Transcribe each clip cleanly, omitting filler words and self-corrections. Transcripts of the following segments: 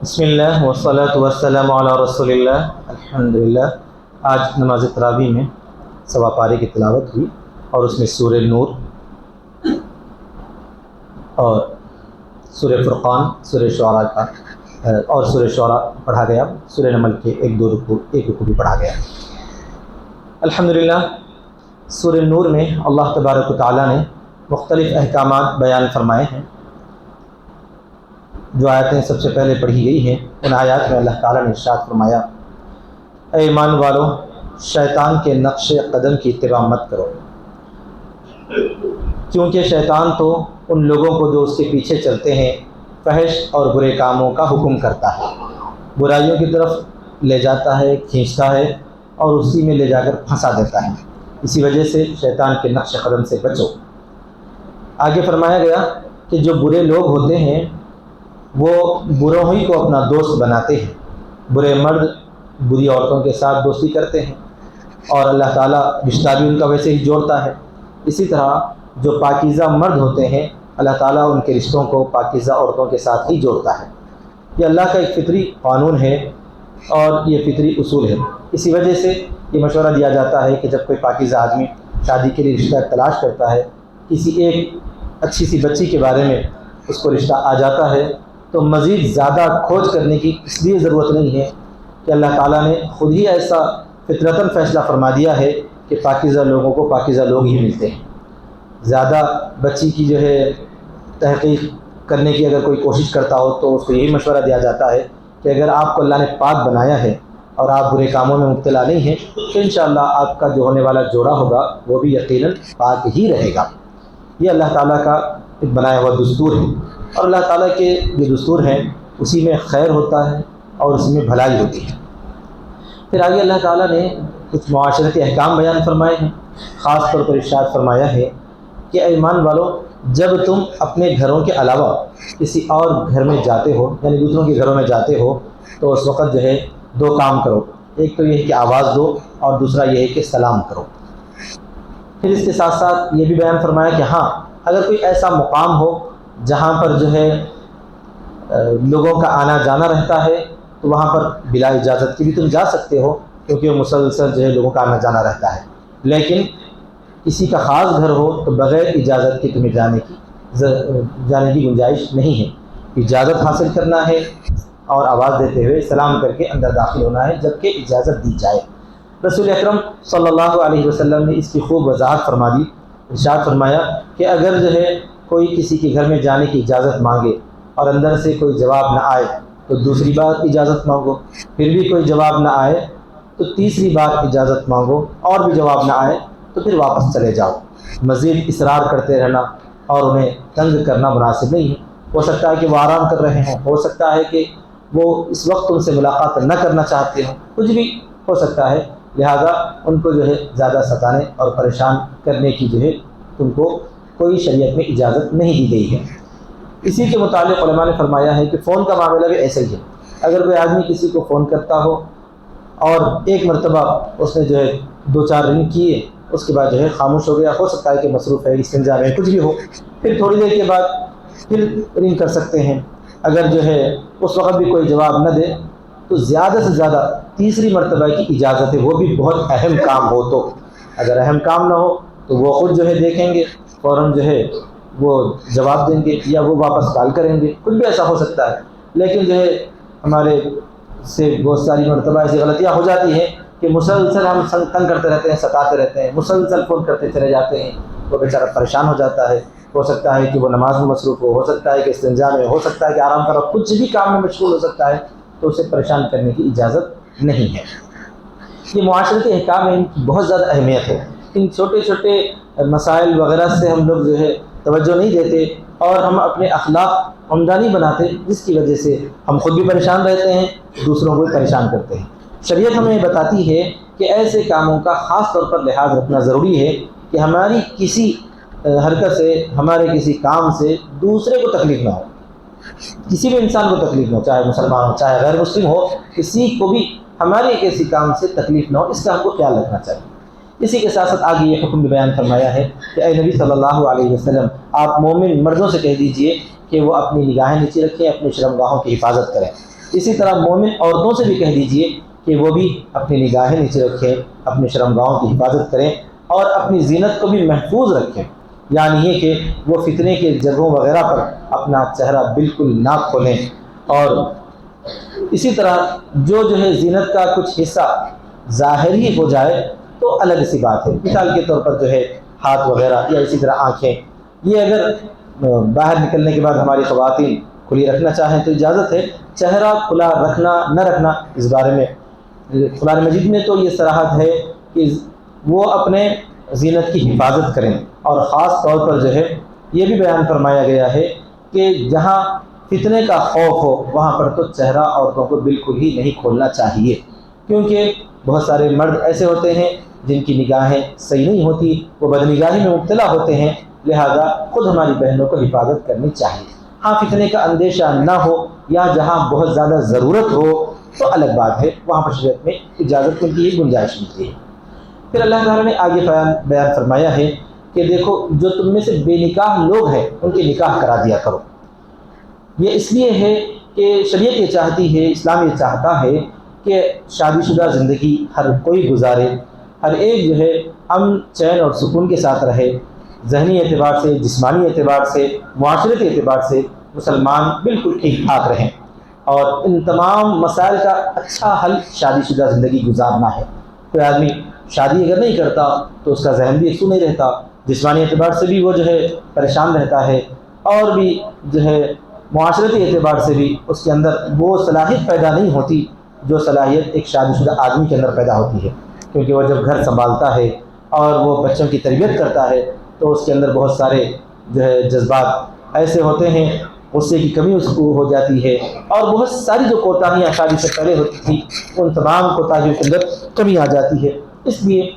بسم اللہ والصلاة والسلام علی رسول اللہ الحمدللہ۔ آج نماز تراویح میں سوا پارے کی تلاوت ہوئی اور اس میں سورہ نور اور سورہ فرقان، سورہ شعراء کا اور سورہ شعراء پڑھا گیا۔ سورہ نمل کے ایک رکوع بھی پڑھا گیا۔ الحمدللہ سورہ نور میں اللہ تبارک و تعالیٰ نے مختلف احکامات بیان فرمائے ہیں۔ جو آیتیں سب سے پہلے پڑھی گئی ہیں ان آیات میں اللہ تعالیٰ نے ارشاد فرمایا، اے ایمان والو، شیطان کے نقش قدم کی اتباع مت کرو، کیونکہ شیطان تو ان لوگوں کو جو اس کے پیچھے چلتے ہیں فحش اور برے کاموں کا حکم کرتا ہے، برائیوں کی طرف لے جاتا ہے، کھینچتا ہے اور اسی میں لے جا کر پھنسا دیتا ہے۔ اسی وجہ سے شیطان کے نقش قدم سے بچو۔ آگے فرمایا گیا کہ جو برے لوگ ہوتے ہیں وہ بروں ہی کو اپنا دوست بناتے ہیں، برے مرد بری عورتوں کے ساتھ دوستی کرتے ہیں اور اللہ تعالیٰ رشتہ بھی ان کا ویسے ہی جوڑتا ہے۔ اسی طرح جو پاکیزہ مرد ہوتے ہیں اللہ تعالیٰ ان کے رشتوں کو پاکیزہ عورتوں کے ساتھ ہی جوڑتا ہے۔ یہ اللہ کا ایک فطری قانون ہے اور یہ فطری اصول ہے۔ اسی وجہ سے یہ مشورہ دیا جاتا ہے کہ جب کوئی پاکیزہ آدمی شادی کے لیے رشتہ تلاش کرتا ہے، کسی ایک اچھی سی بچی کے بارے میں اس کو رشتہ آ جاتا ہے تو مزید زیادہ کھوج کرنے کی اس لیے ضرورت نہیں ہے کہ اللہ تعالیٰ نے خود ہی ایسا فطرتاً فیصلہ فرما دیا ہے کہ پاکیزہ لوگوں کو پاکیزہ لوگ ہی ملتے ہیں۔ زیادہ بچی کی جو ہے تحقیق کرنے کی اگر کوئی کوشش کرتا ہو تو اس کو یہی مشورہ دیا جاتا ہے کہ اگر آپ کو اللہ نے پاک بنایا ہے اور آپ برے کاموں میں مبتلا نہیں ہیں تو انشاءاللہ آپ کا جو ہونے والا جوڑا ہوگا وہ بھی یقیناً پاک ہی رہے گا۔ یہ اللہ تعالیٰ کا ایک بنایا ہوا دستور ہے اور اللہ تعالیٰ کے جو دستور ہیں اسی میں خیر ہوتا ہے اور اسی میں بھلائی ہوتی ہے۔ پھر آگے اللہ تعالیٰ نے کچھ معاشرتی احکام بیان فرمائے ہیں۔ خاص طور پر ارشاد فرمایا ہے کہ اے ایمان والو، جب تم اپنے گھروں کے علاوہ کسی اور گھر میں جاتے ہو، یعنی دوسروں کے گھروں میں جاتے ہو، تو اس وقت جو ہے دو کام کرو۔ ایک تو یہ ہے کہ آواز دو اور دوسرا یہ ہے کہ سلام کرو۔ پھر اس کے ساتھ ساتھ یہ بھی بیان فرمایا کہ ہاں، اگر کوئی ایسا مقام ہو جہاں پر جو ہے لوگوں کا آنا جانا رہتا ہے تو وہاں پر بلا اجازت کی بھی تم جا سکتے ہو، کیونکہ وہ مسلسل جو ہے لوگوں کا آنا جانا رہتا ہے۔ لیکن کسی کا خاص گھر ہو تو بغیر اجازت کے تمہیں جانے کی گنجائش نہیں ہے۔ اجازت حاصل کرنا ہے اور آواز دیتے ہوئے سلام کر کے اندر داخل ہونا ہے جبکہ اجازت دی جائے۔ رسول اکرم صلی اللہ علیہ وسلم نے اس کی خوب وضاحت فرما دی۔ ارشاد فرمایا کہ اگر جو ہے کوئی کسی کے گھر میں جانے کی اجازت مانگے اور اندر سے کوئی جواب نہ آئے تو دوسری بار اجازت مانگو، پھر بھی کوئی جواب نہ آئے تو تیسری بار اجازت مانگو، اور بھی جواب نہ آئے تو پھر واپس چلے جاؤ۔ مزید اصرار کرتے رہنا اور انہیں تنگ کرنا مناسب نہیں ہے۔ ہو سکتا ہے کہ وہ آرام کر رہے ہوں، ہو سکتا ہے کہ وہ اس وقت ان سے ملاقات نہ کرنا چاہتے ہوں، کچھ بھی ہو سکتا ہے، لہذا ان کو جو ہے زیادہ ستانے اور پریشان کرنے کی جو ہے ان کو کوئی شریعت میں اجازت نہیں دی گئی ہے۔ اسی کے متعلق علماء نے فرمایا ہے کہ فون کا معاملہ بھی ایسا ہی ہے۔ اگر کوئی آدمی کسی کو فون کرتا ہو اور ایک مرتبہ اس نے جو ہے 2-4 رنگ کیے، اس کے بعد جو ہے خاموش ہو گیا، ہو سکتا ہے کہ مصروف ہے، استنجا میں کچھ بھی ہو، پھر تھوڑی دیر کے بعد پھر رنگ کر سکتے ہیں۔ اگر جو ہے اس وقت بھی کوئی جواب نہ دے تو زیادہ سے زیادہ تیسری مرتبہ کی اجازت ہے، وہ بھی بہت اہم کام ہو تو۔ اگر اہم کام نہ ہو تو وہ خود جو ہے دیکھیں گے، فوراً جو ہے وہ جواب دیں گے یا وہ واپس کال کریں گے، کچھ بھی ایسا ہو سکتا ہے۔ لیکن جو ہے ہمارے سے بہت ساری مرتبہ ایسی غلطیاں ہو جاتی ہیں کہ مسلسل ہم تنگ کرتے رہتے ہیں، ستاتے رہتے ہیں، مسلسل فون کرتے چلے جاتے ہیں، وہ بیچارہ پریشان ہو جاتا ہے۔ ہو سکتا ہے کہ وہ نماز میں مصروف ہو سکتا ہے کہ استنجا میں، ہو سکتا ہے کہ آرام کرو، کچھ بھی کام میں مشغول ہو سکتا ہے، تو اسے پریشان کرنے کی اجازت نہیں ہے۔ یہ معاشرتی احکام میں ان کی بہت زیادہ اہمیت ہے۔ ان چھوٹے چھوٹے مسائل وغیرہ سے ہم لوگ جو ہے توجہ نہیں دیتے اور ہم اپنے اخلاق عمدہ نہیں بناتے، جس کی وجہ سے ہم خود بھی پریشان رہتے ہیں، دوسروں کو بھی پریشان کرتے ہیں۔ شریعت ہمیں بتاتی ہے کہ ایسے کاموں کا خاص طور پر لحاظ رکھنا ضروری ہے کہ ہماری کسی حرکت سے، ہمارے کسی کام سے دوسرے کو تکلیف نہ ہو، کسی بھی انسان کو تکلیف نہ ہو، چاہے مسلمان ہو چاہے غیر مسلم ہو، کسی کو بھی ہمارے کسی کام سے تکلیف نہ ہو، اس کا ہم کو خیال رکھنا چاہیے۔ اسی کے ساتھ ساتھ آگے یہ حکم بھی بیان فرمایا ہے کہ اے نبی صلی اللہ علیہ وسلم، آپ مومن مردوں سے کہہ دیجئے کہ وہ اپنی نگاہیں نیچے رکھیں، اپنی شرمگاہوں کی حفاظت کریں۔ اسی طرح مومن عورتوں سے بھی کہہ دیجئے کہ وہ بھی اپنی نگاہیں نیچے رکھیں، اپنے شرمگاہوں کی حفاظت کریں اور اپنی زینت کو بھی محفوظ رکھیں، یعنی یہ کہ وہ فتنے کے جگہوں وغیرہ پر اپنا چہرہ بالکل نہ کھولیں۔ اور اسی طرح جو ہے زینت کا کچھ حصہ ظاہری ہو جائے تو الگ سی بات ہے، مثال کے طور پر جو ہے ہاتھ وغیرہ یا اسی طرح آنکھیں، یہ اگر باہر نکلنے کے بعد ہماری خواتین کھلی رکھنا چاہیں تو اجازت ہے۔ چہرہ کھلا رکھنا نہ رکھنا اس بارے میں قرآن مجید میں تو یہ صراحت ہے کہ وہ اپنے زینت کی حفاظت کریں، اور خاص طور پر جو ہے یہ بھی بیان فرمایا گیا ہے کہ جہاں فتنے کا خوف ہو وہاں پر تو چہرہ عورتوں کو بالکل ہی نہیں کھولنا چاہیے، کیونکہ بہت سارے مرد ایسے ہوتے ہیں جن کی نگاہیں صحیح نہیں ہوتی، وہ بدنگاہی میں مبتلا ہوتے ہیں، لہذا خود ہماری بہنوں کو حفاظت کرنی چاہیے۔ ہاں فتنے کا اندیشہ نہ ہو یا جہاں بہت زیادہ ضرورت ہو تو الگ بات ہے، وہاں پر شریعت میں اجازت کی یہ گنجائش ملتی ہے۔ پھر اللہ تعالیٰ نے آگے بیان فرمایا ہے کہ دیکھو جو تم میں سے بے نکاح لوگ ہیں ان کے نکاح کرا دیا کرو۔ یہ اس لیے ہے کہ شریعت یہ چاہتی ہے، اسلام یہ چاہتا ہے کہ شادی شدہ زندگی ہر کوئی گزارے، ہر ایک جو ہے امن چین اور سکون کے ساتھ رہے، ذہنی اعتبار سے، جسمانی اعتبار سے، معاشرتی اعتبار سے مسلمان بالکل ٹھیک ٹھاک رہیں، اور ان تمام مسائل کا اچھا حل شادی شدہ زندگی گزارنا ہے۔ کوئی آدمی شادی اگر نہیں کرتا تو اس کا ذہن بھی یکسو نہیں رہتا، جسمانی اعتبار سے بھی وہ جو ہے پریشان رہتا ہے، اور بھی جو ہے معاشرتی اعتبار سے بھی اس کے اندر وہ صلاحیت پیدا نہیں ہوتی جو صلاحیت ایک شادی شدہ آدمی کے اندر پیدا ہوتی ہے، کیونکہ وہ جب گھر سنبھالتا ہے اور وہ بچوں کی تربیت کرتا ہے تو اس کے اندر بہت سارے جو ہے جذبات ایسے ہوتے ہیں، غصے کی کمی اس کو ہو جاتی ہے، اور بہت ساری جو کوتاہیاں شادی سے پہلے ہوتی تھی ان تمام کوتاہیوں کے اندر کمی آ جاتی ہے۔ اس لیے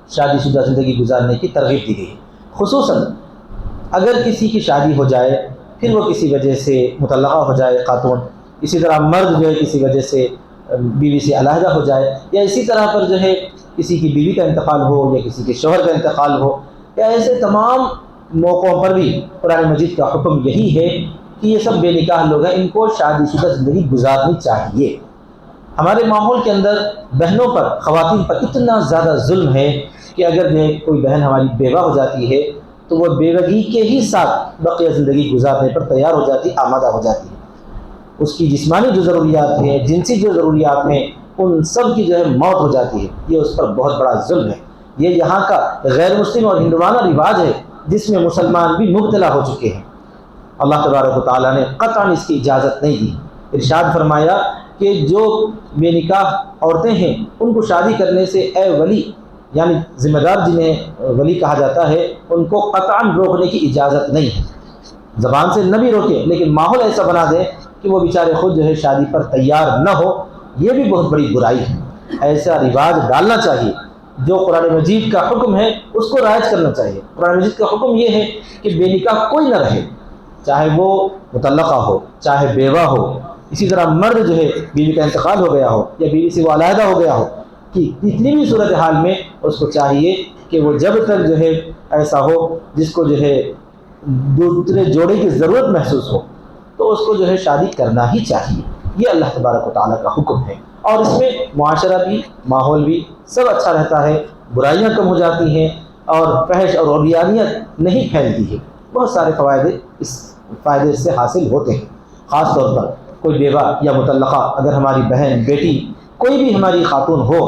شادی شدہ زندگی گزارنے کی ترغیب دی گئی ہے۔ خصوصاً اگر کسی کی شادی ہو جائے پھر وہ کسی وجہ سے مطلقہ ہو جائے خاتون، اسی طرح مرد جو ہے کسی وجہ سے بیوی سے علیحدہ ہو جائے، یا اسی طرح پر جو ہے کسی کی بیوی کا انتقال ہو یا کسی کے شوہر کا انتقال ہو، یا ایسے تمام موقعوں پر بھی قرآن مجید کا حکم یہی ہے کہ یہ سب بے نکاح لوگ ہیں، ان کو شادی شدہ زندگی گزارنی چاہیے۔ ہمارے ماحول کے اندر بہنوں پر، خواتین پر اتنا زیادہ ظلم ہے کہ اگر جو کوئی بہن ہماری بیوہ ہو جاتی ہے تو وہ بیوگی کے ہی ساتھ بقیہ زندگی گزارنے پر تیار ہو جاتی، آمادہ ہو جاتی ہے۔ اس کی جسمانی جو ضروریات ہیں، جنسی جو ضروریات ہیں، ان سب کی جو ہے موت ہو جاتی ہے۔ یہ اس پر بہت بڑا ظلم ہے۔ یہ یہاں کا غیر مسلم اور ہندوانہ رواج ہے جس میں مسلمان بھی مبتلا ہو چکے ہیں۔ اللہ تبارک و تعالیٰ نے قطعاً اس کی اجازت نہیں دی۔ ارشاد فرمایا کہ جو بے نکاح عورتیں ہیں ان کو شادی کرنے سے اے ولی، یعنی ذمہ دار جنہیں ولی کہا جاتا ہے، ان کو قطعاً روکنے کی اجازت نہیں ہے۔ زبان سے نہ بھی روکے لیکن ماحول ایسا بنا دے کہ وہ بیچارے خود جو ہے شادی پر تیار نہ ہو، یہ بھی بہت بڑی برائی ہے۔ ایسا رواج ڈالنا چاہیے۔ جو قرآن مجید کا حکم ہے اس کو رعایت کرنا چاہیے۔ قرآن مجید کا حکم یہ ہے کہ بے نکاح کوئی نہ رہے، چاہے وہ مطلقہ ہو چاہے بیوہ ہو۔ اسی طرح مرد جو ہے بیوی کا انتقال ہو گیا ہو یا بیوی سے وہ علیحدہ ہو گیا ہو، کہ اتنی بھی صورتحال میں اس کو چاہیے کہ وہ جب تک جو ہے ایسا ہو جس کو جو ہے دوسرے جوڑے کی ضرورت محسوس ہو تو اس کو جو ہے شادی کرنا ہی چاہیے۔ یہ اللہ تبارک و تعالیٰ کا حکم ہے، اور اس میں معاشرہ بھی، ماحول بھی سب اچھا رہتا ہے، برائیاں کم ہو جاتی ہیں اور فحش اور عریانیت نہیں پھیلتی ہے۔ بہت سارے اس فائدے سے حاصل ہوتے ہیں۔ خاص طور پر کوئی بیوہ یا مطلقہ اگر ہماری بہن، بیٹی، کوئی بھی ہماری خاتون ہو،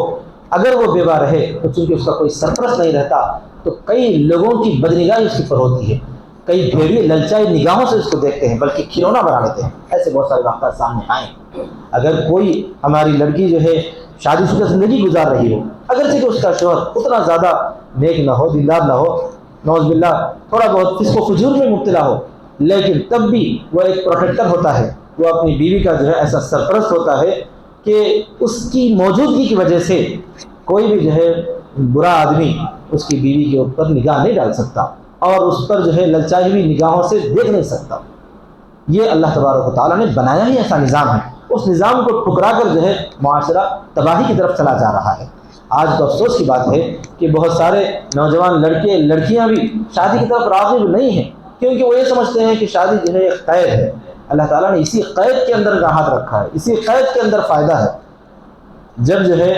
اگر وہ بیوہ رہے تو چونکہ اس کا کوئی سرپرست نہیں رہتا تو کئی لوگوں کی بدنگاہی اس کے پر ہوتی ہے، کئی بھیڑیے للچائی نگاہوں سے اس کو دیکھتے ہیں بلکہ کھلونا بنا لیتے ہیں۔ ایسے بہت سارے واقعات سامنے آئے۔ اگر کوئی ہماری لڑکی جو ہے شادی شدہ زندگی گزار رہی ہو، اگرچہ کہ اس کا شوہر اتنا زیادہ نیک نہ ہو، دیندار نہ ہو، نعوذ باللہ تھوڑا بہت فسق و فجور میں مبتلا ہو، لیکن تب بھی وہ ایک پروٹیکٹر ہوتا ہے، وہ اپنی بیوی کا جو ہے ایسا سرپرست ہوتا ہے کہ اس کی موجودگی کی وجہ سے کوئی بھی جو ہے برا آدمی اس کی بیوی کے اوپر نگاہ نہیں ڈال سکتا اور اس پر جو ہے للچائی ہوئی نگاہوں سے دیکھ نہیں سکتا۔ یہ اللہ تبارک و تعالیٰ نے بنایا ہی ایسا نظام ہے۔ اس نظام کو ٹھکرا کر جو ہے معاشرہ تباہی کی طرف چلا جا رہا ہے۔ آج تو افسوس کی بات ہے کہ بہت سارے نوجوان لڑکے لڑکیاں بھی شادی کی طرف راغب نہیں ہیں، کیونکہ وہ یہ سمجھتے ہیں کہ شادی جو ہے ایک خیر ہے۔ اللہ تعالیٰ نے اسی قید کے اندر راحت رکھا ہے، اسی قید کے اندر فائدہ ہے۔ جب جو ہے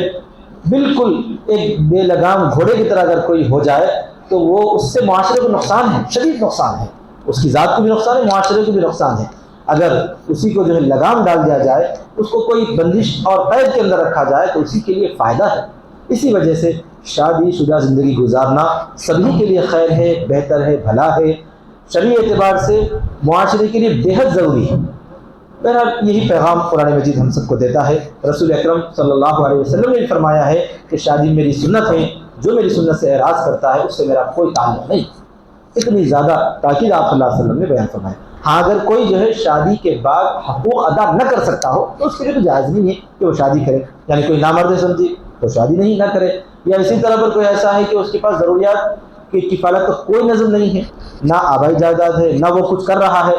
بالکل ایک بے لگام گھوڑے کی طرح اگر کوئی ہو جائے تو وہ اس سے معاشرے کو نقصان ہے، شدید نقصان ہے، اس کی ذات کو بھی نقصان ہے، معاشرے کو بھی نقصان ہے۔ اگر اسی کو جو ہے لگام ڈال دیا جائے، اس کو کوئی بندش اور قید کے اندر رکھا جائے تو اسی کے لیے فائدہ ہے۔ اسی وجہ سے شادی شدہ زندگی گزارنا سبھی کے لیے خیر ہے، بہتر ہے، بھلا ہے، شرعی اعتبار سے معاشرے کے لیے بےحد ضروری ہے۔ بہرحال یہی پیغام قرآن مجید ہم سب کو دیتا ہے۔ رسول اکرم صلی اللہ علیہ وسلم نے فرمایا ہے کہ شادی میری سنت ہے، جو میری سنت سے اعراض کرتا ہے اس سے میرا کوئی تعلق نہیں۔ اتنی زیادہ تاکید آپ صلی اللہ علیہ وسلم نے بیان فرمایا۔ ہاں اگر کوئی جو ہے شادی کے بعد حقوق ادا نہ کر سکتا ہو تو اس کے لیے تو جائز نہیں ہے کہ وہ شادی کرے، یعنی کوئی نامرد سمجھے تو شادی نہیں نہ کرے، یا اسی طرح پر کوئی ایسا ہے کہ اس کے پاس ضروریات کی کفالت کا کوئی نظم نہیں ہے، نہ آبائی جائیداد ہے، نہ وہ کچھ کر رہا ہے،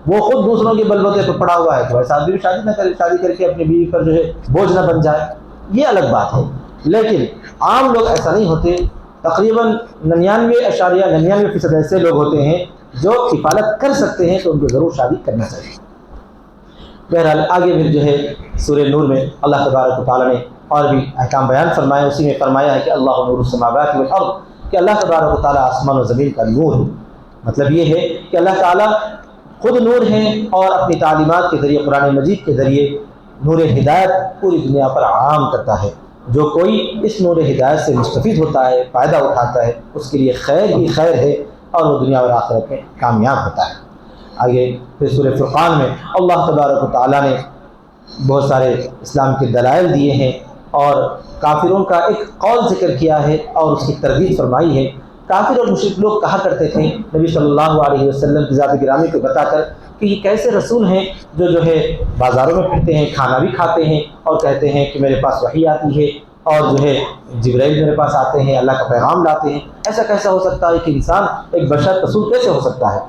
وہ خود دوسروں کے بلبوتے پہ پڑا ہوا ہے، تو ایسا آدمی بھی شادی نہ کرے، شادی کر کے اپنی بیوی پر جو ہے بوجھ نہ بن جائے، یہ الگ بات ہے۔ لیکن عام لوگ ایسا نہیں ہوتے، تقریباً 99.99% ایسے لوگ ہوتے ہیں جو کفالت کر سکتے ہیں تو ان کو ضرور شادی کرنا چاہیے۔ بہرحال آگے پھر جو ہے سورہ نور میں اللہ تبارک و تعالیٰ نے اور بھی احکام بیان فرمائے، اسی میں فرمایا ہے کہ اللہ نور السماوات والارض، کہ اللہ تبارک و تعالیٰ آسمان و زمین کا نور ہے۔ مطلب یہ ہے کہ اللہ تعالیٰ خود نور ہیں اور اپنی تعلیمات کے ذریعے، قرآن مجید کے ذریعے نور ہدایت پوری دنیا پر عام کرتا ہے۔ جو کوئی اس نور ہدایت سے مستفید ہوتا ہے، فائدہ اٹھاتا ہے، اس کے لیے خیر ہی خیر ہے اور وہ دنیا اور آخرت میں کامیاب ہوتا ہے۔ آگے پھر سورہ فرقان میں اللہ تبارک و تعالیٰ نے بہت سارے اسلام کے دلائل دیے ہیں اور کافروں کا ایک قول ذکر کیا ہے اور اس کی تردید فرمائی ہے۔ کافر اور مشرک لوگ کہا کرتے تھے نبی صلی اللہ علیہ وسلم کی ذات گرامی کو بتا کر کہ یہ کیسے رسول ہیں جو ہے بازاروں میں پھرتے ہیں، کھانا بھی کھاتے ہیں اور کہتے ہیں کہ میرے پاس وحی آتی ہے اور جو ہے جبرائیل میرے پاس آتے ہیں، اللہ کا پیغام لاتے ہیں۔ ایسا کیسا ہو سکتا ہے کہ انسان ایک بشر رسول کیسے ہو سکتا ہے؟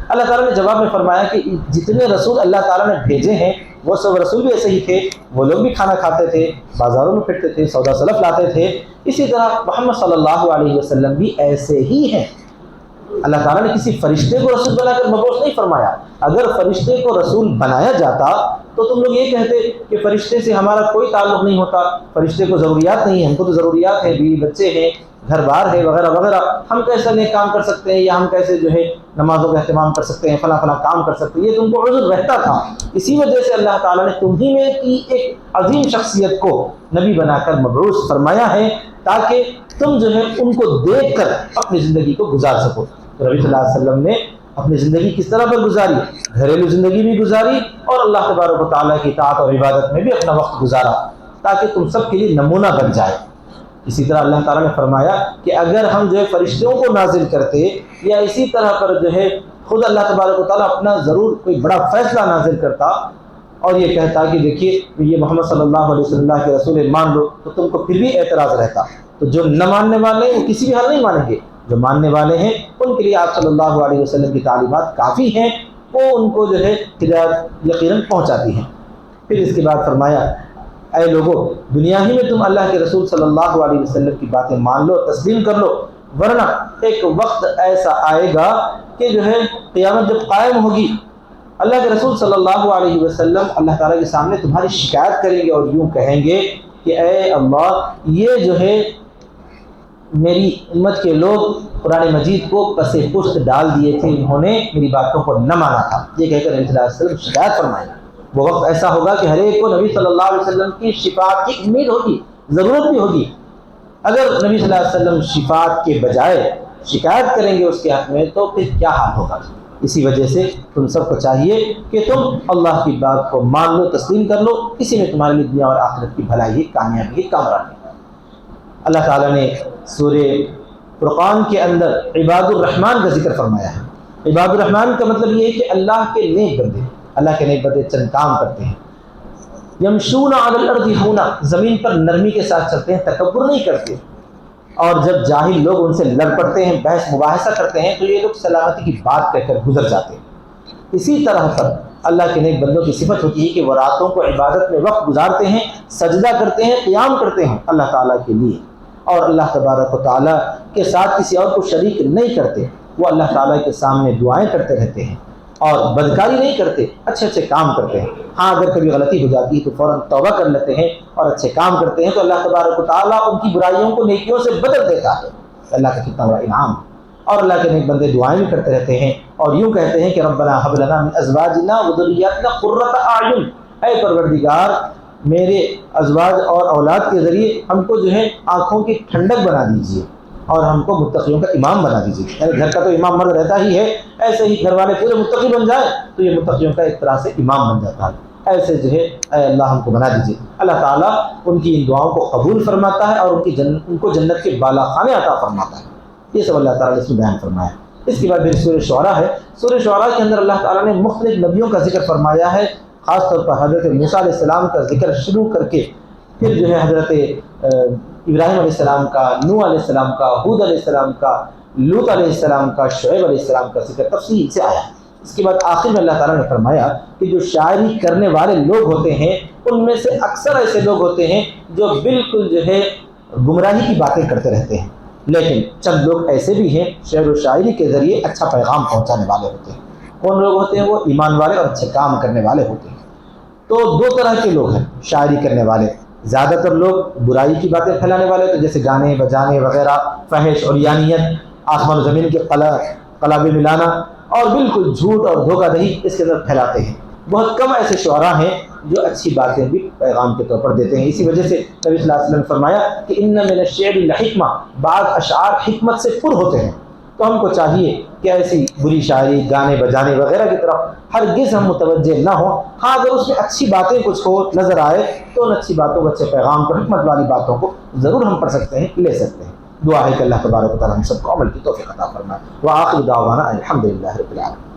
اللہ تعالیٰ نے جواب میں فرمایا کہ جتنے رسول اللہ تعالیٰ نے بھیجے ہیں وہ سب رسول بھی ایسے ہی تھے، وہ لوگ بھی کھانا کھاتے تھے، بازاروں میں پھرتے تھے، سودا سلف لاتے تھے، اسی طرح محمد صلی اللہ علیہ وسلم بھی ایسے ہی ہیں۔ اللہ تعالیٰ نے کسی فرشتے کو رسول بنا کر مبعوث نہیں فرمایا۔ اگر فرشتے کو رسول بنایا جاتا تو تم لوگ یہ کہتے کہ فرشتے سے ہمارا کوئی تعلق نہیں ہوتا، فرشتے کو ضروریات نہیں ہے، ہم کو تو ضروریات ہے، بیوی بچے ہیں، گھر بار ہے، وغیرہ وغیرہ، ہم کیسے نیک کام کر سکتے ہیں، یا ہم کیسے جو ہے نمازوں کا اہتمام کر سکتے ہیں، فلاں فلاں کام کر سکتے ہیں، یہ تم کو عذر رہتا تھا۔ اسی وجہ سے اللہ تعالیٰ نے تمہیں میں کی ایک عظیم شخصیت کو نبی بنا کر مبعوث فرمایا ہے تاکہ تم جو ہے ان کو دیکھ کر اپنی زندگی کو گزار سکو۔ تو نبی صلی اللہ علیہ وسلم نے اپنی زندگی کس طرح پر گزاری؟ گھریلو زندگی بھی گزاری اور اللہ تبارک و تعالیٰ کی اطاعت اور عبادت میں بھی اپنا وقت گزارا تاکہ تم سب کے لیے نمونہ بن جائے۔ اسی طرح اللہ تعالیٰ نے فرمایا کہ اگر ہم جو ہے فرشتوں کو نازل کرتے یا اسی طرح پر جو ہے خود اللہ تبارک و تعالیٰ اپنا ضرور کوئی بڑا فیصلہ نازل کرتا اور یہ کہتا کہ دیکھیے یہ محمد صلی اللہ علیہ وسلم اللہ کے رسول مان لو، تو تم کو پھر بھی اعتراض رہتا۔ تو جو نہ ماننے والے ہیں وہ کسی بھی حال نہیں مانیں گے، جو ماننے والے ہیں ان کے لیے آپ صلی اللہ علیہ وسلم کی تعلیمات کافی ہیں، وہ ان کو جو ہے ہدایت یقیناً پہنچاتی ہیں۔ پھر اس کے بعد فرمایا اے لوگو دنیا ہی میں تم اللہ کے رسول صلی اللہ علیہ وسلم کی باتیں مان لو، تسلیم کر لو، ورنہ ایک وقت ایسا آئے گا کہ جو ہے قیامت جب قائم ہوگی اللہ کے رسول صلی اللہ علیہ وسلم اللہ تعالیٰ کے سامنے تمہاری شکایت کریں گے اور یوں کہیں گے کہ اے اللہ یہ جو ہے میری امت کے لوگ قرآن مجید کو پس پشت ڈال دیے تھے، انہوں نے میری باتوں کو نہ مانا تھا، یہ کہہ کر نبی صلی اللہ علیہ وسلم شکایت فرمائیں۔ وہ وقت ایسا ہوگا کہ ہر ایک کو نبی صلی اللہ علیہ وسلم کی شفاعت کی امید ہوگی، ضرورت بھی ہوگی۔ اگر نبی صلی اللہ علیہ وسلم شفاعت کے بجائے شکایت کریں گے اس کے حق میں تو پھر کیا حال ہوگا؟ اسی وجہ سے تم سب کو چاہیے کہ تم اللہ کی بات کو مان لو، تسلیم کر لو، اسی میں تمہارے لیے دنیا اور آخرت کی بھلائی، کامیابی، کامرانی۔ اللہ تعالیٰ نے سورہ فرقان کے اندر عباد الرحمن کا ذکر فرمایا ہے۔ عباد الرحمن کا مطلب یہ ہے کہ اللہ کے نیک بندے، اللہ کے نیک بندے چند کام کرتے ہیں۔ یمشون علی الارض ہونا، زمین پر نرمی کے ساتھ چلتے ہیں، تکبر نہیں کرتے، اور جب جاہل لوگ ان سے لڑ پڑتے ہیں، بحث مباحثہ کرتے ہیں تو یہ لوگ سلامتی کی بات کہہ کر گزر جاتے ہیں۔ اسی طرح پر اللہ کے نیک بندوں کی صفت ہوتی ہے کہ وہ راتوں کو عبادت میں وقت گزارتے ہیں، سجدہ کرتے ہیں، قیام کرتے ہیں اللہ تعالیٰ کے لیے، اور اللہ تبارک و تعالیٰ کے ساتھ کسی اور کو شریک نہیں کرتے، وہ اللہ تعالیٰ کے سامنے دعائیں کرتے رہتے ہیں اور بدکاری نہیں کرتے، اچھے اچھے کام کرتے ہیں۔ ہاں اگر کبھی غلطی ہو جاتی ہے تو فوراً توبہ کر لیتے ہیں اور اچھے کام کرتے ہیں تو اللہ تبارک و تعالیٰ ان کی برائیوں کو نیکیوں سے بدل دیتا ہے۔ اللہ کا کتنا بڑا انعام ہے۔ اور اللہ کے نیک بندے دعائیں بھی کرتے رہتے ہیں اور یوں کہتے ہیں کہ ربنا ھب لنا من ازواجنا وذریاتنا قرۃ اعین، اے پروردگار میرے ازواج اور اولاد کے ذریعے ہم کو جو ہے آنکھوں کی ٹھنڈک بنا دیجیے اور ہم کو متقیوں کا امام بنا دیجیے۔ یعنی گھر کا تو امام مرد رہتا ہی ہے، ایسے ہی گھر والے پورے متقی بن جائیں تو یہ متقیوں کا ایک طرح سے امام بن جاتا ہے۔ ایسے جو ہے اے اللہ ہم کو بنا دیجیے۔ اللہ تعالیٰ ان کی ان دعاؤں کو قبول فرماتا ہے اور ان کو جنت کے بالا خانے عطا فرماتا ہے۔ یہ سب اللہ تعالیٰ نے اس میں بیان فرمایا۔ اس کے بعد پھر سورہ شعراء ہے۔ سورہ شعراء کے اندر اللہ تعالیٰ نے مختلف نبیوں کا ذکر فرمایا ہے، خاص طور پر حضرت موسیٰ علیہ السلام کا ذکر شروع کر کے پھر جو ہے حضرت ابراہیم علیہ السلام کا، نوح علیہ السلام کا، ہود علیہ السلام کا، لوط علیہ السلام کا، شعیب علیہ السلام کا ذکر تفصیل سے آیا۔ اس کے بعد آخر میں اللہ تعالیٰ نے فرمایا کہ جو شاعری کرنے والے لوگ ہوتے ہیں ان میں سے اکثر ایسے لوگ ہوتے ہیں جو بالکل جو ہے گمراہی کی باتیں کرتے رہتے ہیں، لیکن چند لوگ ایسے بھی ہیں شعر و شاعری کے ذریعے اچھا پیغام پہنچانے والے ہوتے ہیں۔ کون لوگ ہوتے ہیں؟ وہ ایمان والے اور اچھے کام کرنے والے ہوتے ہیں۔ تو دو طرح کے لوگ ہیں شاعری کرنے والے۔ زیادہ تر لوگ برائی کی باتیں پھیلانے والے ہوتے ہیں، جیسے گانے بجانے وغیرہ، فحش اور یانیت، آسمان و زمین کے قلابے ملانا اور بالکل جھوٹ اور دھوکہ دہی اس کے اندر پھیلاتے ہیں۔ بہت کم ایسے شعراء ہیں جو اچھی باتیں بھی پیغام کے طور پر دیتے ہیں۔ اسی وجہ سے نبی صلی اللہ علیہ وسلم نے فرمایا کہ ان من الشعر لحکمہ، بعض اشعار حکمت سے پر ہوتے ہیں۔ تو ہم کو چاہیے کہ ایسی بری شاعری، گانے بجانے وغیرہ کی طرف ہرگز ہم متوجہ نہ ہوں۔ ہاں اگر اس میں اچھی باتیں کچھ ہو نظر آئے تو ان اچھی باتوں کو، اچھے پیغام کو، حکمت والی باتوں کو ضرور ہم پڑھ سکتے ہیں، لے سکتے ہیں۔ دعا ہے کہ اللہ تبارک و تعالیٰ ہم سب کو عمل کی توفیق عطا فرمائے۔ وآخر دعوانا الحمدللہ رب العالمین۔